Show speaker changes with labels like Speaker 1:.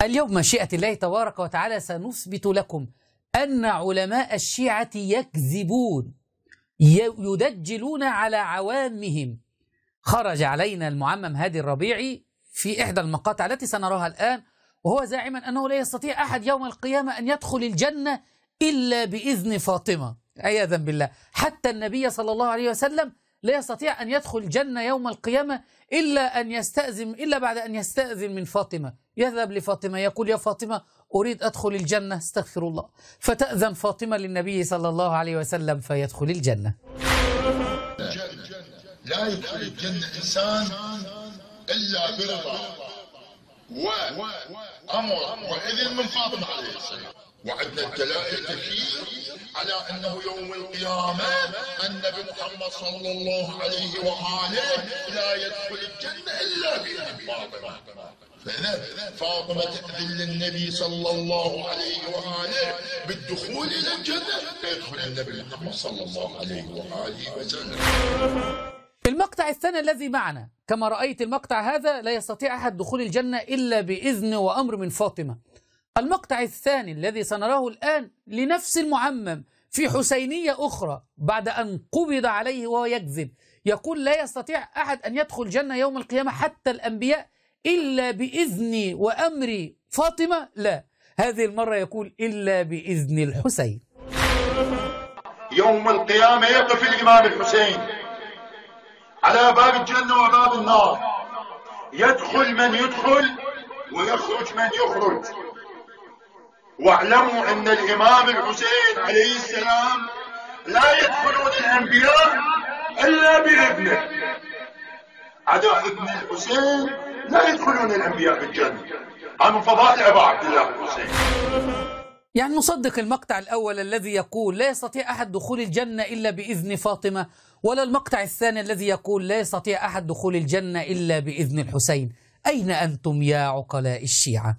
Speaker 1: اليوم مشيئة الله تبارك وتعالى سنثبت لكم أن علماء الشيعة يكذبون، يدجلون على عوامهم. خرج علينا المعمم هادي الربيعي في إحدى المقاطع التي سنراها الآن وهو زاعما أنه لا يستطيع أحد يوم القيامة أن يدخل الجنة إلا بإذن فاطمة، عياذا بالله. حتى النبي صلى الله عليه وسلم لا يستطيع أن يدخل الجنة يوم القيامة إلا بعد أن يستأذن من فاطمة. يذهب لفاطمة يقول: يا فاطمة أريد أدخل الجنة، استغفر الله، فتأذن فاطمة للنبي صلى الله عليه وسلم فيدخل الجنة.
Speaker 2: لا يدخل الجنة إنسان إلا برضا وأمر وإذن من فاطمة عليه السلام. وعندنا الدلائل كثير على أنه يوم القيامة النبي محمد صلى الله عليه وآله لا يدخل الجنة إلا بإذن فاطمة. فاطمة تأذن للنبي صلى الله عليه وآله بالدخول إلى الجنة، فيدخل النبي محمد صلى الله عليه وآله وسلم.
Speaker 1: المقطع الثاني الذي معنا كما رأيت، المقطع هذا لا يستطيع أحد دخول الجنة إلا بإذن وأمر من فاطمة. المقطع الثاني الذي سنراه الآن لنفس المعمم في حسينية أخرى بعد أن قبض عليه وهو يكذب، يقول: لا يستطيع أحد أن يدخل الجنة يوم القيامة حتى الأنبياء إلا بإذن وأمر فاطمة. لا، هذه المرة يقول: إلا بإذن الحسين.
Speaker 2: يوم القيامة يقف الإمام الحسين على باب الجنة وباب النار، يدخل من يدخل ويخرج من يخرج. واعلموا أن الإمام الحسين عليه السلام لا يدخلون الأنبياء إلا بإذنه. عدا ابن الحسين لا يدخلون الأنبياء بالجنة. هذا من فضائل أبا عبد الله الحسين.
Speaker 1: يعني نصدق المقطع الأول الذي يقول لا يستطيع أحد دخول الجنة إلا بإذن فاطمة، ولا المقطع الثاني الذي يقول لا يستطيع أحد دخول الجنة إلا بإذن الحسين؟ أين أنتم يا عقلاء الشيعة؟